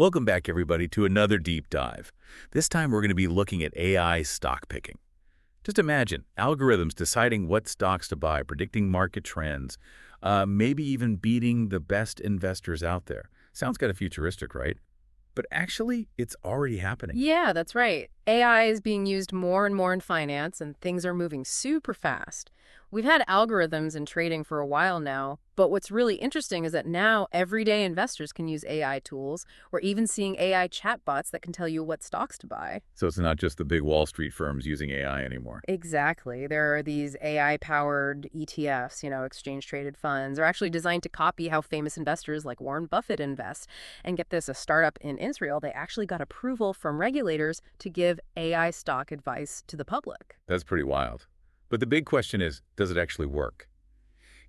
Welcome back, everybody, to another deep dive. This time we're going to be looking at AI stock picking. Just imagine algorithms deciding what stocks to buy, predicting market trends, maybe even beating the best investors out there. Sounds kind of futuristic, right? But actually, it's already happening. Yeah, that's right. AI is being used more and more in finance, and things are moving super fast. We've had algorithms in trading for a while now, but what's really interesting is that now everyday investors can use AI tools. We're even seeing AI chatbots that can tell you what stocks to buy. So it's not just the big Wall Street firms using AI anymore. Exactly. There are these AI-powered ETFs, exchange-traded funds, are actually designed to copy how famous investors like Warren Buffett invest. And get this, a startup in Israel, they actually got approval from regulators to give AI stock advice to the public. That's pretty wild. But the big question is, does it actually work?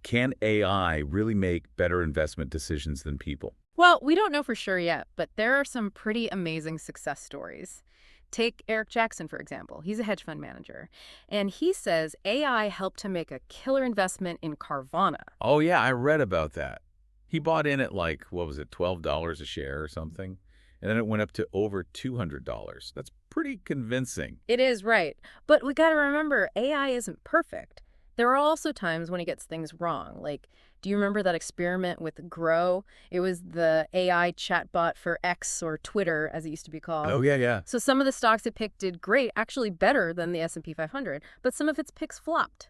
Can AI really make better investment decisions than people? Well, we don't know for sure yet, but there are some pretty amazing success stories. Take Eric Jackson, for example. He's a hedge fund manager, and he says AI helped him make a killer investment in Carvana. Oh, yeah, I read about that. He bought in at like, what was it, $12 a share or something? And then it went up to over $200. That's pretty convincing. It is right, but we got to remember AI isn't perfect. There are also times when he gets things wrong. Like, do you remember that experiment with Grow? It was the AI chatbot for X, or Twitter, as it used to be called. Oh, yeah, yeah. So some of the stocks it picked did great, actually better than the S&P 500, but some of its picks flopped.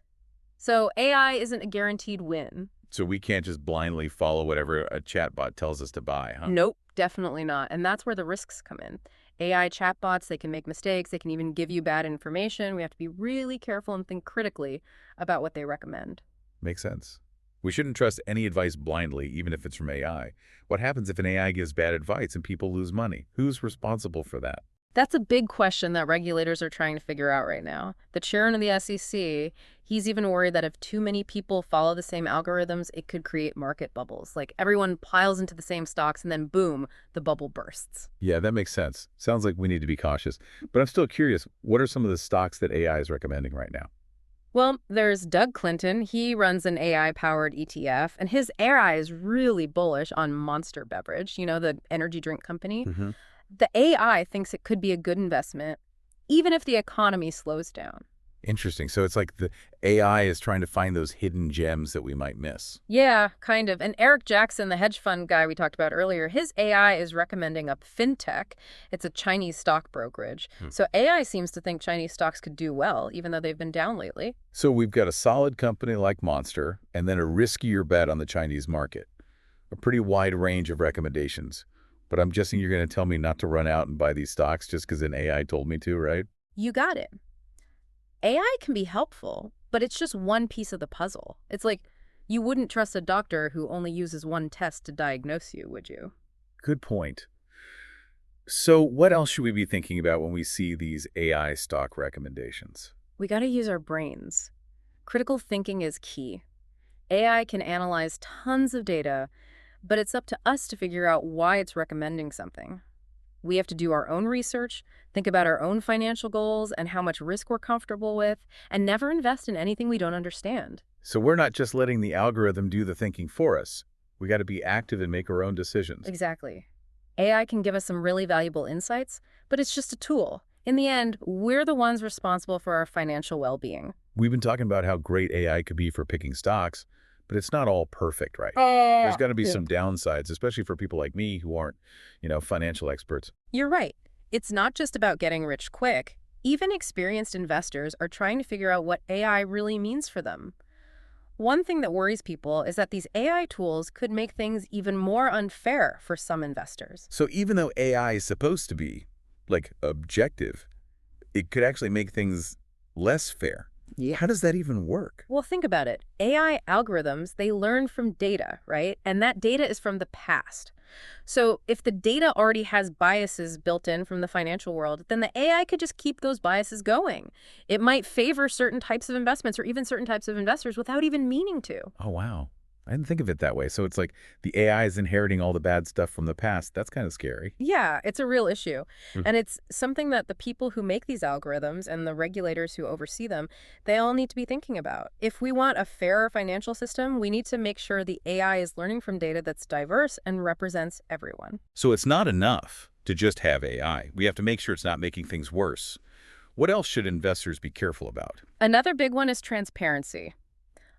So AI isn't a guaranteed win. So we can't just blindly follow whatever a chatbot tells us to buy, huh? Nope, definitely not. And that's where the risks come in. AI chatbots, they can make mistakes. They can even give you bad information. We have to be really careful and think critically about what they recommend. Makes sense. We shouldn't trust any advice blindly, even if it's from AI. What happens if an AI gives bad advice and people lose money? Who's responsible for that? That's a big question that regulators are trying to figure out right now. The chairman of the SEC, he's even worried that if too many people follow the same algorithms, it could create market bubbles. Like everyone piles into the same stocks and then boom, the bubble bursts. Yeah, that makes sense. Sounds like we need to be cautious. But I'm still curious, what are some of the stocks that AI is recommending right now? Well, there's Doug Clinton. He runs an AI-powered ETF, and his AI is really bullish on Monster Beverage, the energy drink company. The AI thinks it could be a good investment, even if the economy slows down. Interesting. So it's like the AI is trying to find those hidden gems that we might miss. Yeah, kind of. And Eric Jackson, the hedge fund guy we talked about earlier, his AI is recommending a fintech. It's a Chinese stock brokerage. So AI seems to think Chinese stocks could do well, even though they've been down lately. So we've got a solid company like Monster and then a riskier bet on the Chinese market. A pretty wide range of recommendations. But I'm guessing you're going to tell me not to run out and buy these stocks just because an AI told me to, right? You got it. AI can be helpful, but it's just one piece of the puzzle. It's like you wouldn't trust a doctor who only uses one test to diagnose you, would you? Good point. So what else should we be thinking about when we see these AI stock recommendations? We got to use our brains. Critical thinking is key. AI can analyze tons of data, but it's up to us to figure out why it's recommending something. We have to do our own research, think about our own financial goals and how much risk we're comfortable with, and never invest in anything we don't understand. So we're not just letting the algorithm do the thinking for us. We got to be active and make our own decisions. Exactly. AI can give us some really valuable insights, but it's just a tool. In the end, we're the ones responsible for our financial well-being. We've been talking about how great AI could be for picking stocks, but it's not all perfect, right? There's got to be some downsides, especially for people like me who aren't, financial experts. You're right. It's not just about getting rich quick. Even experienced investors are trying to figure out what AI really means for them. One thing that worries people is that these AI tools could make things even more unfair for some investors. So even though AI is supposed to be, like, objective, it could actually make things less fair. Yeah. How does that even work? Well, think about it. AI algorithms, they learn from data, right? And that data is from the past. So if the data already has biases built in from the financial world, then the AI could just keep those biases going. It might favor certain types of investments or even certain types of investors without even meaning to. Oh, wow. I didn't think of it that way. So it's like the AI is inheriting all the bad stuff from the past. That's kind of scary. Yeah, it's a real issue. Mm. And it's something that the people who make these algorithms and the regulators who oversee them, they all need to be thinking about. If we want a fairer financial system, we need to make sure the AI is learning from data that's diverse and represents everyone. So it's not enough to just have AI. We have to make sure it's not making things worse. What else should investors be careful about? Another big one is transparency.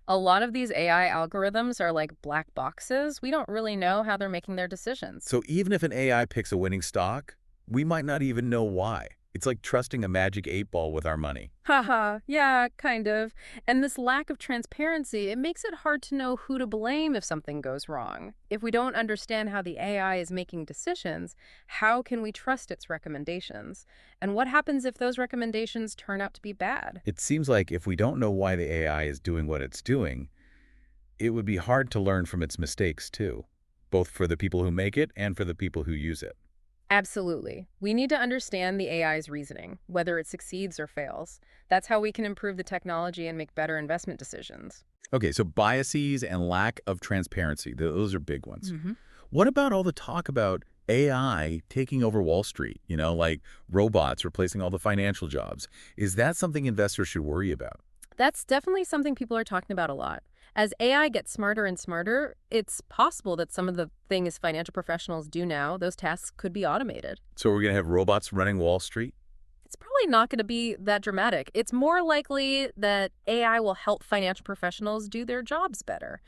A lot of these AI algorithms are like black boxes. We don't really know how they're making their decisions. So even if an AI picks a winning stock, we might not even know why. It's like trusting a magic 8 ball with our money. Haha, yeah, kind of. And this lack of transparency, it makes it hard to know who to blame if something goes wrong. If we don't understand how the AI is making decisions, how can we trust its recommendations? And what happens if those recommendations turn out to be bad? It seems like if we don't know why the AI is doing what it's doing, it would be hard to learn from its mistakes too, both for the people who make it and for the people who use it. Absolutely. We need to understand the AI's reasoning, whether it succeeds or fails. That's how we can improve the technology and make better investment decisions. Okay, so biases and lack of transparency, those are big ones. hmm What about all the talk about AI taking over Wall Street, like robots replacing all the financial jobs? Is that something investors should worry about? That's definitely something people are talking about a lot. As AI gets smarter and smarter, it's possible that some of the things financial professionals do now, those tasks could be automated. So we're going to have robots running Wall Street? It's probably not going to be that dramatic. It's more likely that AI will help financial professionals do their jobs better.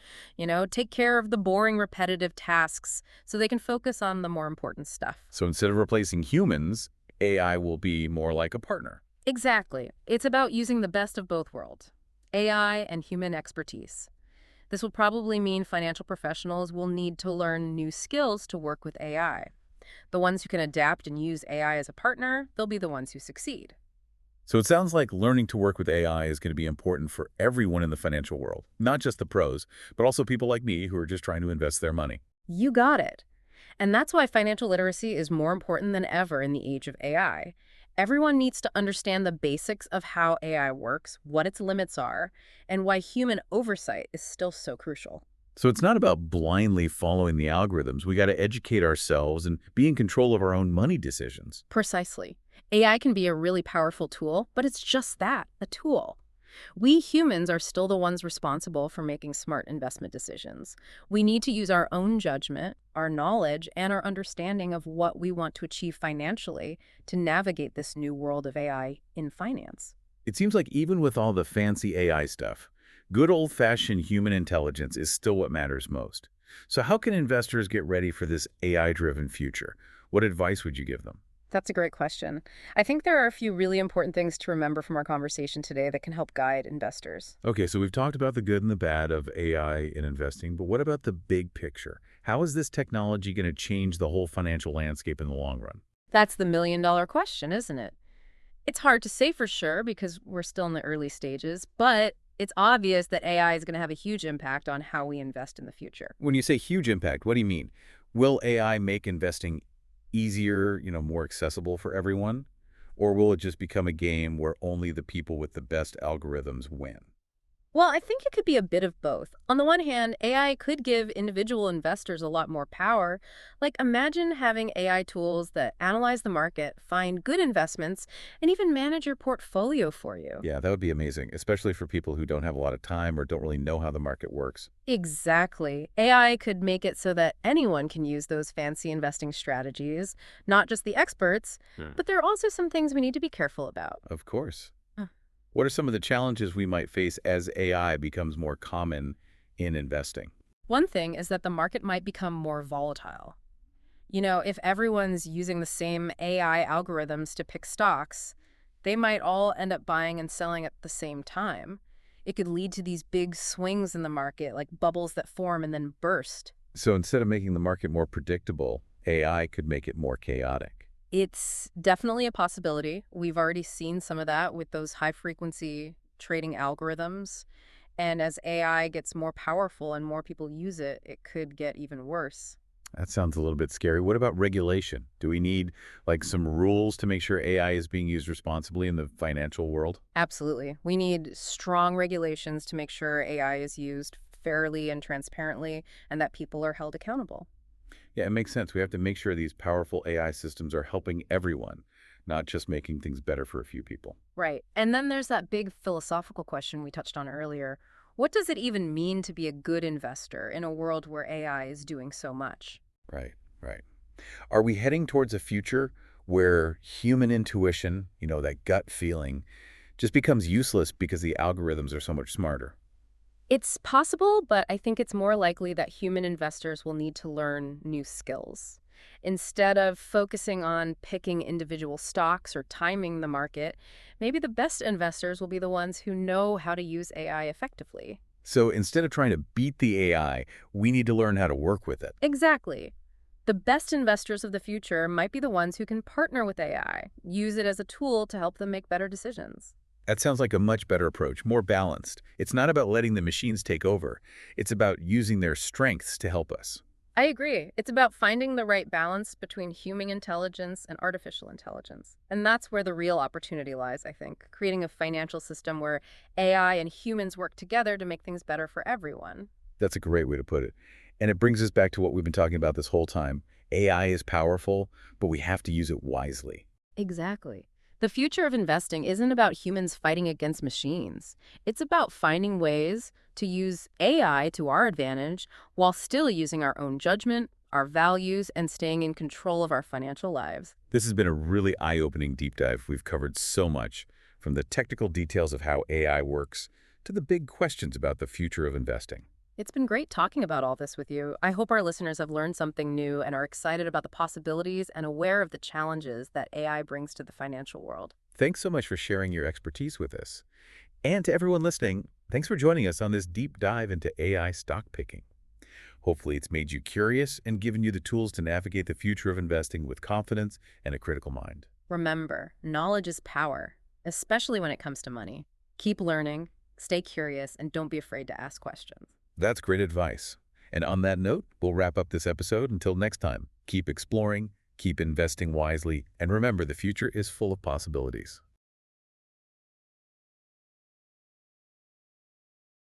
Take care of the boring, repetitive tasks so they can focus on the more important stuff. So instead of replacing humans, AI will be more like a partner. Exactly. It's about using the best of both worlds, AI and human expertise. This will probably mean financial professionals will need to learn new skills to work with AI. The ones who can adapt and use AI as a partner, they'll be the ones who succeed. So it sounds like learning to work with AI is going to be important for everyone in the financial world, not just the pros, but also people like me who are just trying to invest their money. You got it. And that's why financial literacy is more important than ever in the age of AI. Everyone needs to understand the basics of how AI works, what its limits are, and why human oversight is still so crucial. So it's not about blindly following the algorithms. We got to educate ourselves and be in control of our own money decisions. Precisely. AI can be a really powerful tool, but it's just that, a tool. We humans are still the ones responsible for making smart investment decisions. We need to use our own judgment, our knowledge, and our understanding of what we want to achieve financially to navigate this new world of AI in finance. It seems like even with all the fancy AI stuff, good old-fashioned human intelligence is still what matters most. So how can investors get ready for this AI-driven future? What advice would you give them? That's a great question. I think there are a few really important things to remember from our conversation today that can help guide investors. Okay, so we've talked about the good and the bad of AI in investing, but what about the big picture? How is this technology going to change the whole financial landscape in the long run? That's the million-dollar question, isn't it? It's hard to say for sure because we're still in the early stages, but it's obvious that AI is going to have a huge impact on how we invest in the future. When you say huge impact, what do you mean? Will AI make investing easier, more accessible for everyone? Or will it just become a game where only the people with the best algorithms win? Well, I think it could be a bit of both. On the one hand, AI could give individual investors a lot more power. Like, imagine having AI tools that analyze the market, find good investments, and even manage your portfolio for you. Yeah, that would be amazing, especially for people who don't have a lot of time or don't really know how the market works. Exactly. AI could make it so that anyone can use those fancy investing strategies, not just the experts, but there are also some things we need to be careful about. Of course. Uh, What are some of the challenges we might face as AI becomes more common in investing? One thing is that the market might become more volatile. If everyone's using the same AI algorithms to pick stocks, they might all end up buying and selling at the same time. It could lead to these big swings in the market, like bubbles that form and then burst. So instead of making the market more predictable, AI could make it more chaotic. It's definitely a possibility. We've already seen some of that with those high-frequency trading algorithms. And as AI gets more powerful and more people use it, it could get even worse. That sounds a little bit scary. What about regulation? Do we need some rules to make sure AI is being used responsibly in the financial world? Absolutely. We need strong regulations to make sure AI is used fairly and transparently, and that people are held accountable. Yeah, it makes sense. We have to make sure these powerful AI systems are helping everyone, not just making things better for a few people. Right. And then there's that big philosophical question we touched on earlier. What does it even mean to be a good investor in a world where AI is doing so much? Right, right. Are we heading towards a future where human intuition, that gut feeling, just becomes useless because the algorithms are so much smarter? It's possible, but I think it's more likely that human investors will need to learn new skills. Instead of focusing on picking individual stocks or timing the market, maybe the best investors will be the ones who know how to use AI effectively. So instead of trying to beat the AI, we need to learn how to work with it. Exactly. The best investors of the future might be the ones who can partner with AI, use it as a tool to help them make better decisions. That sounds like a much better approach, more balanced. It's not about letting the machines take over. It's about using their strengths to help us. I agree. It's about finding the right balance between human intelligence and artificial intelligence. And that's where the real opportunity lies, I think, creating a financial system where AI and humans work together to make things better for everyone. That's a great way to put it. And it brings us back to what we've been talking about this whole time. AI is powerful, but we have to use it wisely. Exactly. The future of investing isn't about humans fighting against machines. It's about finding ways to use AI to our advantage while still using our own judgment, our values, and staying in control of our financial lives. This has been a really eye-opening deep dive. We've covered so much, from the technical details of how AI works to the big questions about the future of investing. It's been great talking about all this with you. I hope our listeners have learned something new and are excited about the possibilities and aware of the challenges that AI brings to the financial world. Thanks so much for sharing your expertise with us. And to everyone listening, thanks for joining us on this deep dive into AI stock picking. Hopefully it's made you curious and given you the tools to navigate the future of investing with confidence and a critical mind. Remember, knowledge is power, especially when it comes to money. Keep learning, stay curious, and don't be afraid to ask questions. That's great advice. And on that note, we'll wrap up this episode. Until next time, keep exploring, keep investing wisely, and remember the future is full of possibilities.